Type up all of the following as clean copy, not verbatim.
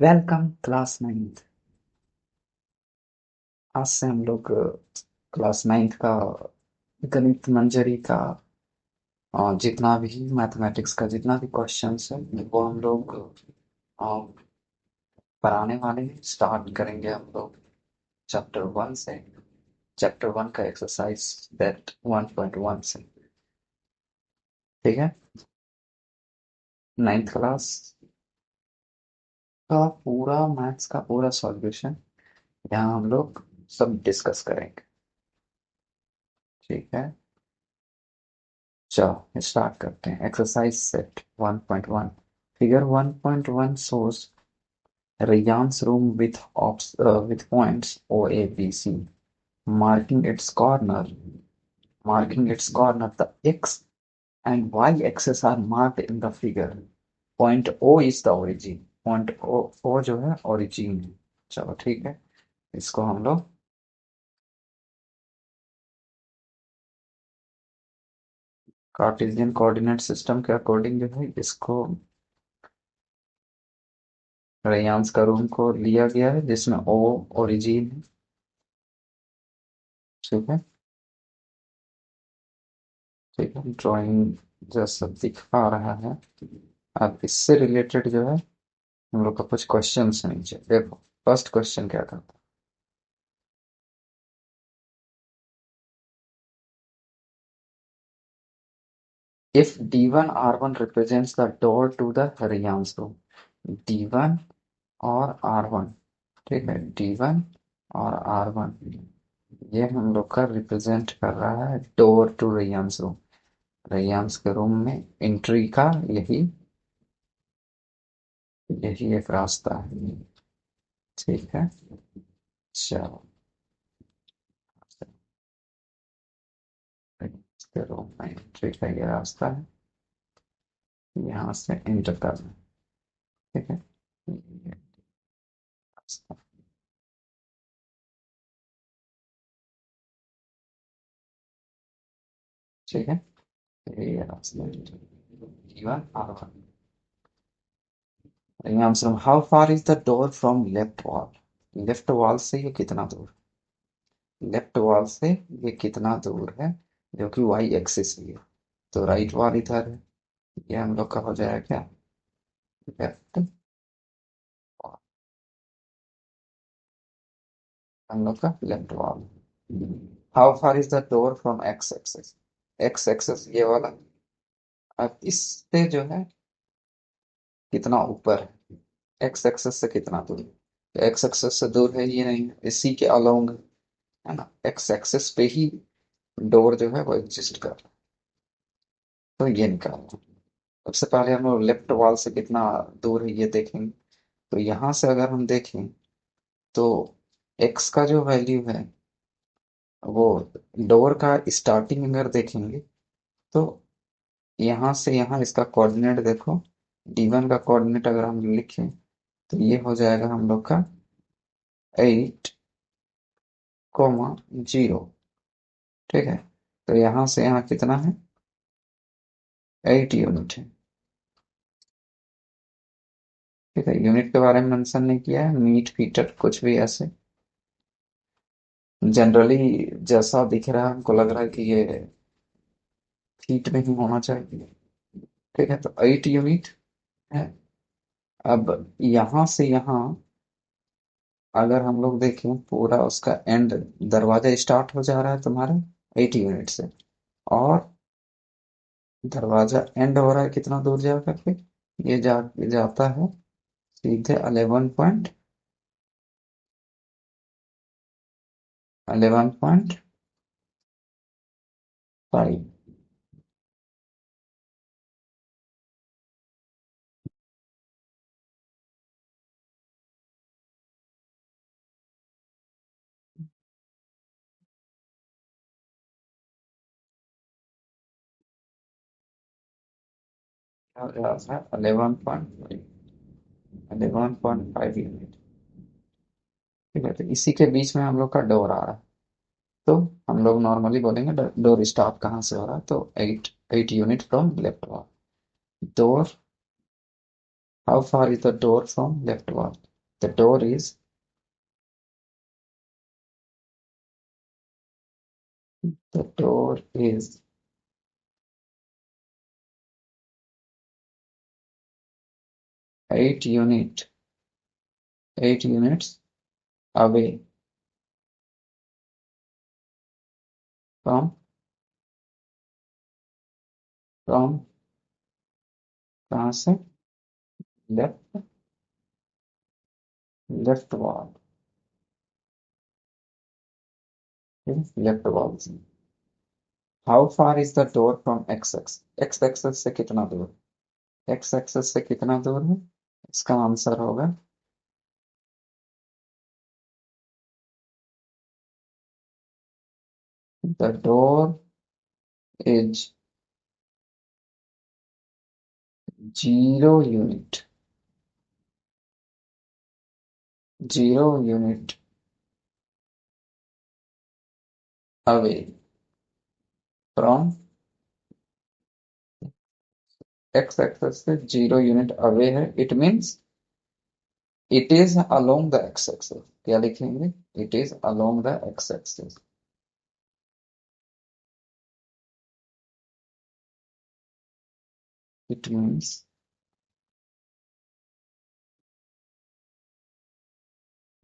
Welcome class ninth. आज से हम लोग क्लास नाइन्थ का गणित मंजरी का जितना भी मैथमेटिक्स का जितना भी क्वेश्चंस है वो हम लोग अ, पढ़ाने वाले हैं। स्टार्ट करेंगे हम लोग चैप्टर वन से। चैप्टर वन का एक्सरसाइज सेट 1.1 से। ठीक है। नाइन्थ क्लास का पूरा मैथ्स का पूरा सॉल्यूशन यहाँ हम लोग सब डिस्कस करेंगे। ठीक है। चलो स्टार्ट करते हैं। Exercise set 1.1। Figure 1.1 shows Rayyan's room with points O, A, B, C, marking its corner. The x and y axes are marked in the figure. Point O is the origin. Point O जो है origin है। चलो ठीक है। इसको हम लोग Cartesian coordinate system के अकॉर्डिंग जो है इसको रेयांस का रूम को लिया गया है जिसमें ओ ओरिजिन है। ठीक है। ठीक है। ड्राइंग जैसा दिखा रहा है। अब इससे रिलेटेड जो है हम लोग का कुछ क्वेश्चन है नीचे देखो। फर्स्ट क्वेश्चन क्या था? If D1 R1 represents the door to the Ryan's room. D1 और R1। ठीक है। D1 और R1 ये हम लोग का रिप्रेजेंट कर रहा है डोर टू रेयांस रूम। रेयांस के रूम में एंट्री का यही यही एक रास्ता है। ठीक है। चलो इसके रूम में एंट्री का ये रास्ता है। यहाँ से एंटर करना है। ठीक है। ये रास्ता। ठीक है। ये रास्ता है। D1 R1। Answer how far is the door from left wall. Left wall से ये कितना दूर? लेफ्ट वॉल से ये कितना दूर है जो कि वाई एक्सिस भी है। तो राइट वॉल इधर है। ये हम लोग का हो जाएगा क्या? Left wall. हम लोग का left wall. How far is the door from x axis. X axis ये वाला। अब इससे जो है कितना ऊपर है? एक्स एक्सिस से कितना दूर है? एक्स एक्सिस से दूर है ये नहीं है, इसी के अलोंग है ना। एक्स एक्सिस पे ही डोर जो है वो एग्जिस्ट कर रहा है। तो ये निकालना। सबसे पहले हम लोग लेफ्ट वॉल से कितना दूर है ये देखेंगे। तो यहाँ से अगर हम देखें तो एक्स का जो वैल्यू है वो डोर का स्टार्टिंग अगर देखेंगे तो यहाँ से यहाँ इसका कोऑर्डिनेट देखो। D1 का कोऑर्डिनेट अगर हम लिखें तो ये हो जाएगा हम लोग का 8,0। ठीक है। तो यहाँ से यहाँ कितना है? 8 यूनिट है। ठीक है। यूनिट के बारे में मेंशन नहीं किया है, मीट फीटर कुछ भी ऐसे। जनरली जैसा दिख रहा है हमको लग रहा है कि ये फीट में ही होना चाहिए। ठीक है। तो 8 यूनिट है। अब यहाँ से यहाँ अगर हम लोग देखें पूरा उसका एंड दरवाजा स्टार्ट हो जा रहा है तुम्हारे 8 यूनिट से। और दरवाजा एंड हो रहा है कितना दूर जा करके? ये जाता है सीधे 11.5। है 11.5 यूनिट। ठीक है। तो इसी के बीच में हम लोग का डोर आ रहा है। तो हम लोग नॉर्मली बोलेंगे डोर स्टार्ट कहाँ से हो रहा है तो 8 unit from left wall. Door how far is the door from left wall. The door is the door is 8 unit 8 units away from from कहाँ से? Left left wall, left wall से। How far is the door from x x? X axis से कितना दूर? X axis से कितना दूर है? इसका आंसर होगा the door is 0 unit 0 unit away from x axis से 0 unit अवे है। It means it is along the x axis. क्या लिखेंगे? It is along the x axis. It means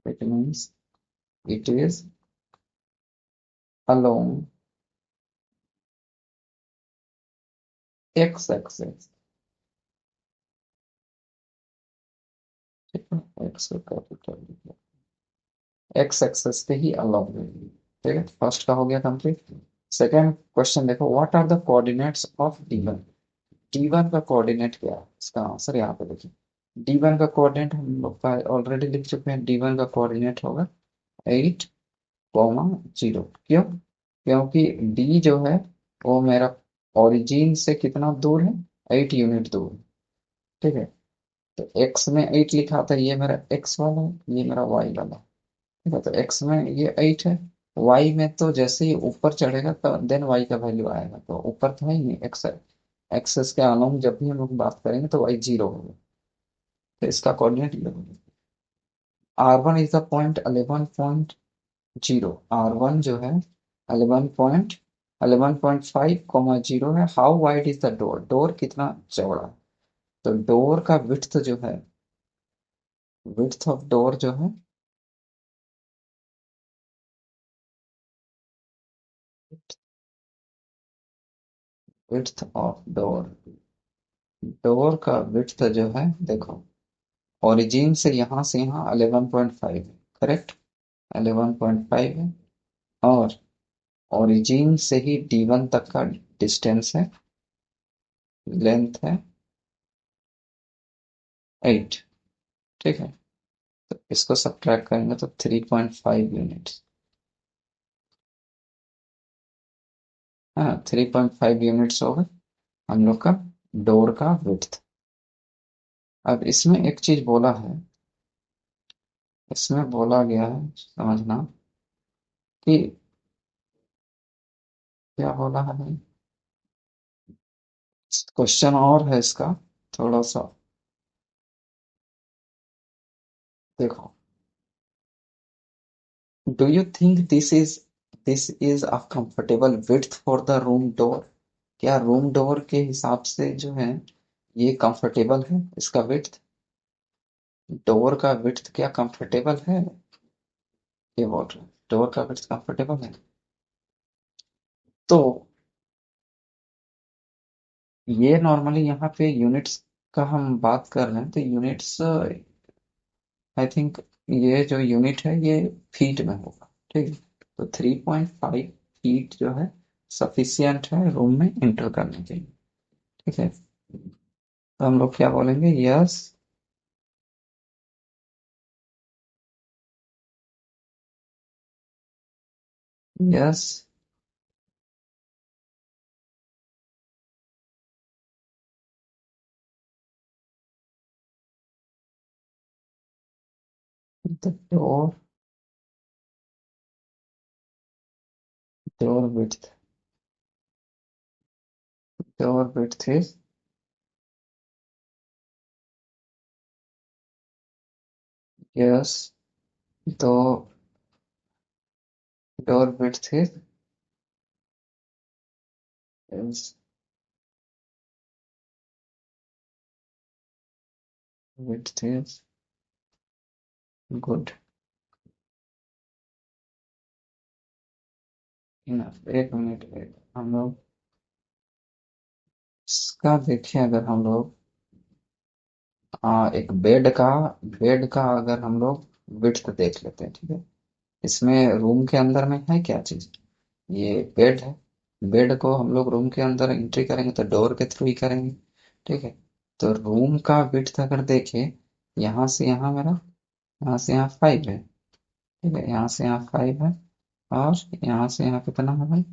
it means it is along x axis. ठीक है, x का capital x access पे ही along है। ठीक है, फर्स्ट का हो गया कंप्लीट। सेकेंड क्वेश्चन देखो, what are the coordinates of D1? D1 का कोऑर्डिनेट क्या है? इसका आंसर यहाँ पे देखिए। D1 का कोऑर्डिनेट हम लोग ऑलरेडी लिख चुके हैं। D1 का कोऑर्डिनेट होगा 8, 0। क्यों? क्योंकि डी जो है वो मेरा ओरिजिन से कितना दूर है? 8 unit दूर है। ठीक है, तो एक्स में 8 लिखा था, ये मेरा एक्स वाला है, ये मेरा वाई वाला है। ठीक है, तो एक्स में ये 8 है। वाई में तो जैसे ही ऊपर चढ़ेगा तो देन वाई का वैल्यू आएगा, तो ऊपर तो है ही नहीं एक्स। एक्सेस के अलोंग जब भी हम लोग बात करेंगे तो वाई 0 होगा। तो इसका कोऑर्डिनेट ये होगा। R1 is the point 11.0। R1 जो है 11.5, 0 है। How wide is the door? Door कितना चौड़ा है? तो डोर का विड्थ जो है, विड्थ ऑफ डोर जो है, विड्थ ऑफ डोर, डोर का विड्थ जो है देखो, ओरिजिन से यहाँ 11.5 है। करेक्ट, 11.5 है। और ओरिजिन से ही D1 तक का डिस्टेंस है, लेंथ है 8। ठीक है, तो इसको सब्ट्रैक्ट करेंगे तो 3.5 यूनिट्स। हाँ, 3.5 यूनिट्स होगा हम लोग का डोर का विड्थ। अब इसमें एक चीज बोला है, इसमें बोला गया है समझना कि क्या बोला है भाई। क्वेश्चन और है इसका, थोड़ा सा देखो। Do you think this is a comfortable width for the room door? क्या रूम डोर के हिसाब से जो है ये कंफर्टेबल है? इसका विड्थ, डोर का विड्थ क्या कंफर्टेबल है? ये बोल रहे हैं डोर का विड्थ कंफर्टेबल है। तो ये नॉर्मली यहाँ पे यूनिट्स का हम बात कर रहे हैं, तो यूनिट्स आई थिंक ये जो यूनिट है ये फीट में होगा। ठीक है, तो 3.5 फीट जो है सफिशियंट है रूम में इंटर करने के लिए। ठीक है, तो हम लोग क्या बोलेंगे? Yes, yes the door width, door width is yes, तो door width is width is good enough. एक मिनट, हम लोग इसका देखें, अगर हम लोग एक बेड का अगर हम लोग विड्थ देख लेते हैं, ठीक है। इसमें रूम के अंदर में है क्या चीज, ये बेड है। बेड को हम लोग रूम के अंदर एंट्री करेंगे तो डोर के थ्रू ही करेंगे, ठीक है। तो रूम का विड्थ अगर देखें, यहाँ से यहाँ मेरा, यहाँ से यहाँ 5 है, ठीक है। यहाँ से यहाँ 5 है, और यहाँ से यहाँ कितना है भाई,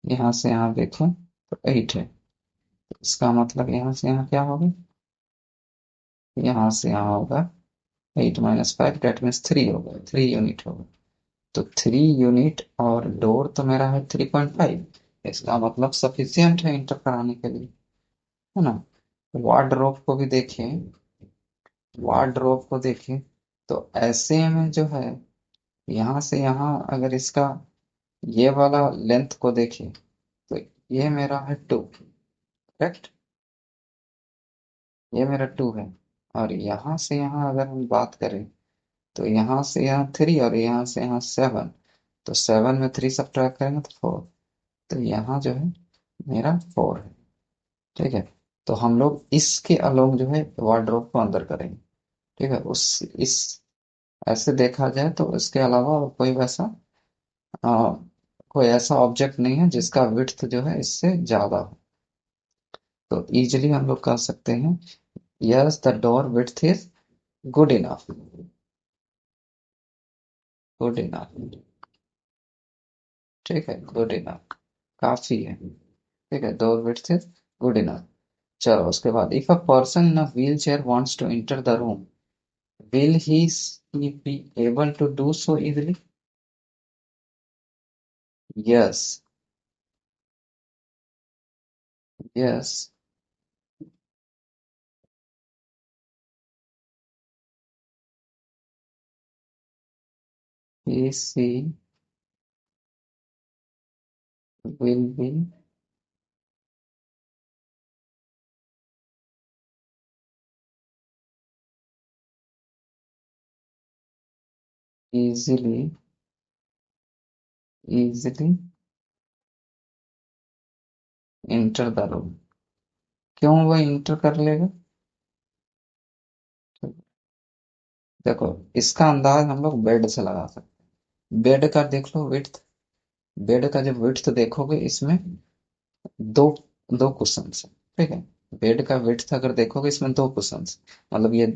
यहाँ से यहाँ देखें तो 8 है। तो इसका मतलब यहाँ से यहाँ क्या होगा, यहाँ से यहाँ होगा 8 - 5, डेट मीन्स 3 होगा, 3 यूनिट होगा। तो 3 यूनिट, और डोर तो मेरा है 3.5। इसका मतलब सफिशियंट है इंटर कराने के लिए, है ना। वार्डरोब को भी देखें, वार्डरोब को देखें, तो ऐसे में जो है, यहाँ से यहाँ अगर इसका ये वाला लेंथ को देखें, तो ये मेरा है 2, करेक्ट। ये मेरा 2 है। और यहाँ से यहाँ अगर हम बात करें, तो यहाँ से यहाँ 3 और यहाँ से यहाँ 7। तो 7 में 3 सब्ट्रैक्ट करेंगे तो 4। तो यहाँ जो है मेरा 4 है, ठीक है। तो हम लोग इसके अलोंग जो है वार्डरोब को अंदर करेंगे, ठीक है। उस इस ऐसे देखा जाए तो इसके अलावा और आ, कोई ऐसा ऑब्जेक्ट नहीं है जिसका विड्थ जो है इससे ज्यादा हो। तो इजीली हम लोग कह सकते हैं, yes the door width is good enough, good enough, ठीक है। गुड इनफ, काफी है, ठीक है। Door width is good enough. चलो उसके बाद, if a person in a wheelchair wants to enter the room, will he be able to do so easily? Yes, yes, she will be easily enter the room। क्यों वो inter कर लेगा? देखो, इसका अंदाज हम लोग बेड से लगा सकते हैं। बेड का देख लो विड्थ, बेड का जब विड्थ देखोगे, इसमें दो दो कुशंस है, ठीक है। बेड का विड्थ अगर देखोगे, इसमें दो कुशंस, मतलब ये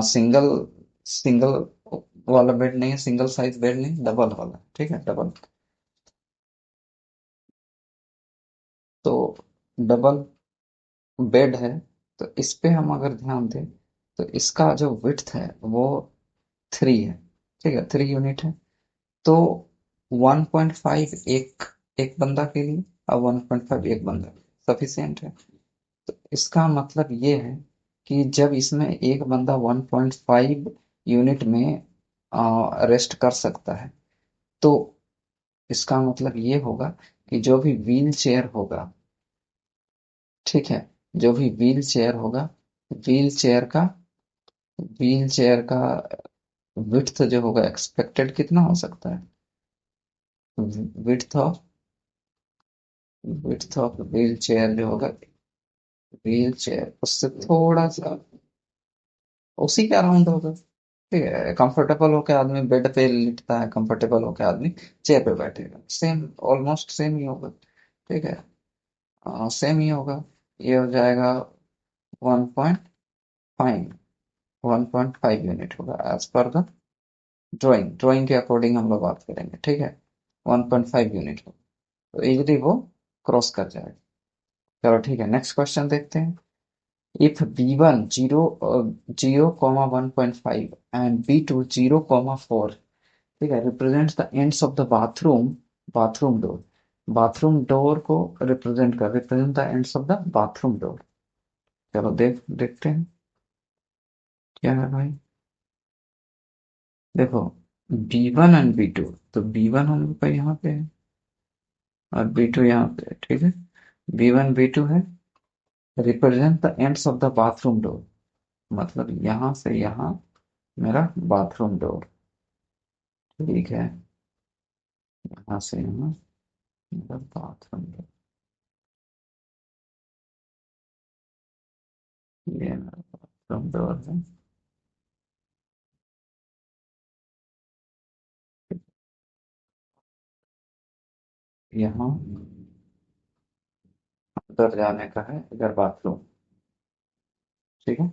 सिंगल सिंगल वाला बेड नहीं है, सिंगल साइज बेड नहीं, डबल वाला, ठीक है, डबल। तो डबल बेड है, तो इस पे हम अगर ध्यान दें, तो इसका जो विड्थ है वो 3 है, ठीक है, 3 यूनिट है। तो 1.5 एक एक बंदा के लिए, और 1.5 एक बंदा सफिशियंट है। तो इसका मतलब ये है कि जब इसमें एक बंदा 1.5 यूनिट में रेस्ट कर सकता है, तो इसका मतलब ये होगा कि जो भी व्हील चेयर होगा, ठीक है, जो भी व्हील चेयर होगा, व्हील चेयर का व्हील चेयर का विड्थ जो होगा एक्सपेक्टेड कितना हो सकता है, width of width of wheel chair जो होगा, व्हील चेयर उससे थोड़ा सा उसी के अराउंड होगा, ठीक है। कंफर्टेबल होके आदमी बेड पे लेटता है, कंफर्टेबल होके आदमी चेयर पे बैठेगा, सेम, ऑलमोस्ट सेम ही होगा, ठीक है। सेम ही होगा। ये हो जाएगा 1.5, 1.5 यूनिट होगा as per the drawing, drawing के अकॉर्डिंग हम लोग बात करेंगे, ठीक है। 1.5 यूनिट होगा, तो इजीली वो क्रॉस कर जाएगा। चलो ठीक है, नेक्स्ट क्वेश्चन देखते हैं। इफ b1 0, and b2 0, 4, ठीक है, represents the ends of the bathroom door, bathroom door को represent the ends of the bathroom door. चलो देखते हैं। क्या है भाई, देखो B1 एंड B2, तो B1 हम लोग का यहाँ पे है और B2 यहाँ पे है, ठीक है। B1 B2 है, represent the ends of the bathroom door, मतलब यहाँ से यहाँ मेरा बाथरूम डोर, ठीक है। यहाँ से यहाँ मेरा बाथरूम डोर, ये मेरा बाथरूम डोर है। यहाँ अंदर जाने का है, इधर बाथरूम, ठीक है।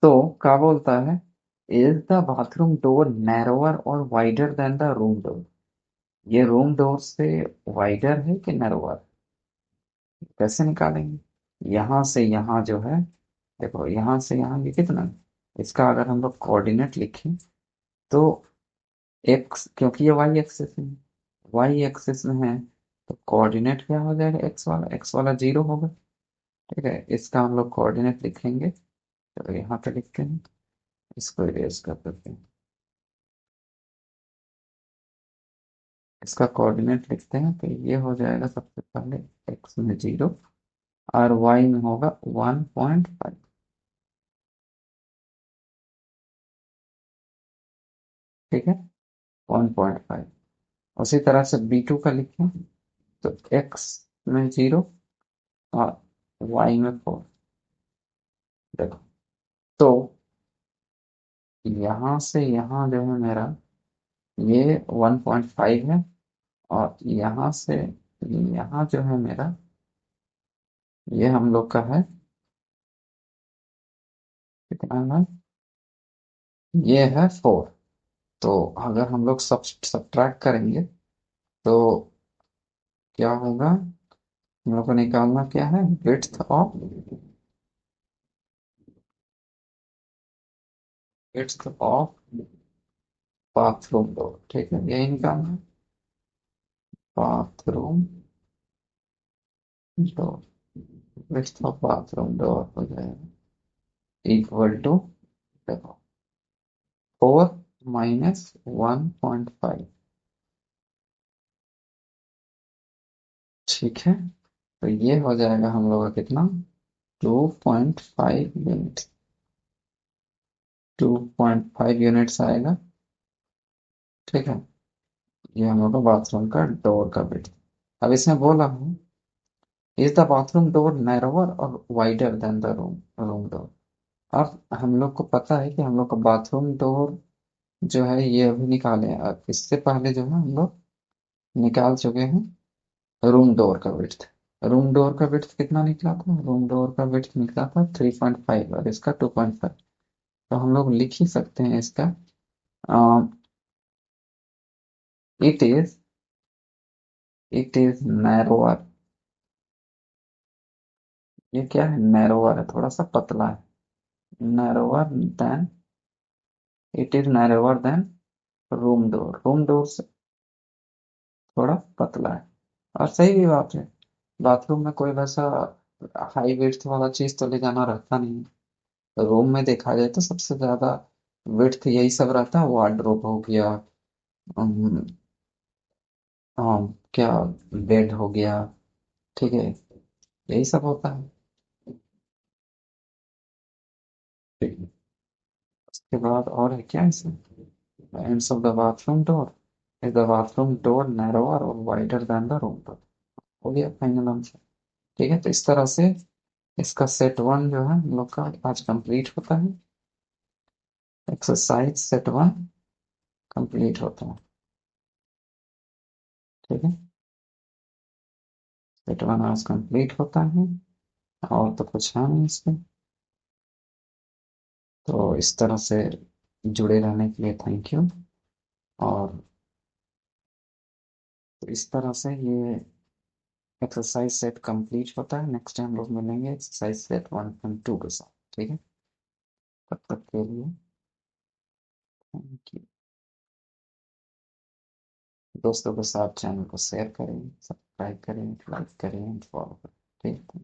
तो क्या बोलता है, is the bathroom door narrower और wider than the room door, ये रूम डोर से वाइडर है कि नैरोअर, कैसे निकालेंगे। यहाँ से यहाँ जो है, देखो यहाँ से यहाँ ये कितना है? इसका अगर हम लोग कोऑर्डिनेट लिखें तो एक्स, क्योंकि ये वाई एक्सिस में, वाई एक्सिस में है, तो कोऑर्डिनेट क्या हो जाएगा, एक्स वाला 0 होगा, ठीक है। इसका हम लोग कोऑर्डिनेट लिखेंगे, चलो यहाँ पे लिखते हैं, इसको इरेज कर देते हैं, इसका कोऑर्डिनेट लिखते हैं, तो ये हो जाएगा सबसे पहले एक्स में 0 और वाई में होगा 1.5, ठीक है, 1.5। उसी तरह से B2 का लिखें, तो एक्स में 0 और वाई में 4, देखो। तो यहाँ से यहाँ जो है मेरा ये 1.5 है, और यहाँ से यहाँ जो है मेरा, ये हम लोग का है कितना है, ये है 4। तो अगर हम लोग सब सब्ट्रैक्ट करेंगे तो क्या होगा, हम लोग को निकालना क्या है, विड्थ ऑफ बाथरूम डोर, ठीक है, यही निकालना है, bathroom door, width of bathroom door हो जाएगा इक्वल टू, देखो 4 - 1.5, ठीक है। तो ये हो जाएगा हम लोग का कितना, 2.5 यूनिट, 2.5 यूनिट्स आएगा, ठीक है। ये हम लोग का बाथरूम का डोर का बिट। अब इसमें बोला हूँ, is the bathroom door narrower और wider than the room room door. अब हम लोग को पता है कि हम लोग का बाथरूम डोर जो है ये अभी निकाले हैं, और इससे पहले जो है हम लोग निकाल चुके हैं रूम डोर का विड्थ। रूम डोर का विड्थ कितना निकला था, रूम डोर का विड्थ निकला था 3.5 और इसका 2.5। तो हम लोग लिख ही सकते हैं इसका, it is it is narrower, ये क्या है, नैरोअर है, थोड़ा सा पतला है, narrower than, it is narrower than room door, room door से थोड़ा पतला है। और सही भी बात है, बाथरूम में कोई वैसा हाई विड्थ वाला चीज तो ले जाना रहता नहीं है। रूम में देखा जाए तो सबसे ज्यादा विड्थ यही सब रहता है, वार्डरोब हो गया, अम, क्या, बेड हो गया, ठीक है, यही सब होता है, ठीक है। उसके बाद और है क्या इसमें, ends of the bathroom door is the bathroom door narrower or wider than the room door, हो गया फाइनल आंसर, ठीक है। तो इस तरह से इसका सेट 1 जो है हम लोग का आज कंप्लीट होता है, एक्सरसाइज सेट 1 कंप्लीट होता है, ठीक है। सेट 1 आज कंप्लीट होता है, और तो कुछ है नहीं इसमें। तो इस तरह से जुड़े रहने के लिए थैंक यू। और तो इस तरह से ये एक्सरसाइज सेट कंप्लीट होता है, नेक्स्ट टाइम लोग मिलेंगे एक्सरसाइज सेट 1.2 के साथ, ठीक है। तब तक के लिए थैंक यू। दोस्तों के साथ चैनल को शेयर करें, सब्सक्राइब करें, लाइक करें, फॉलो करें, ठीक है।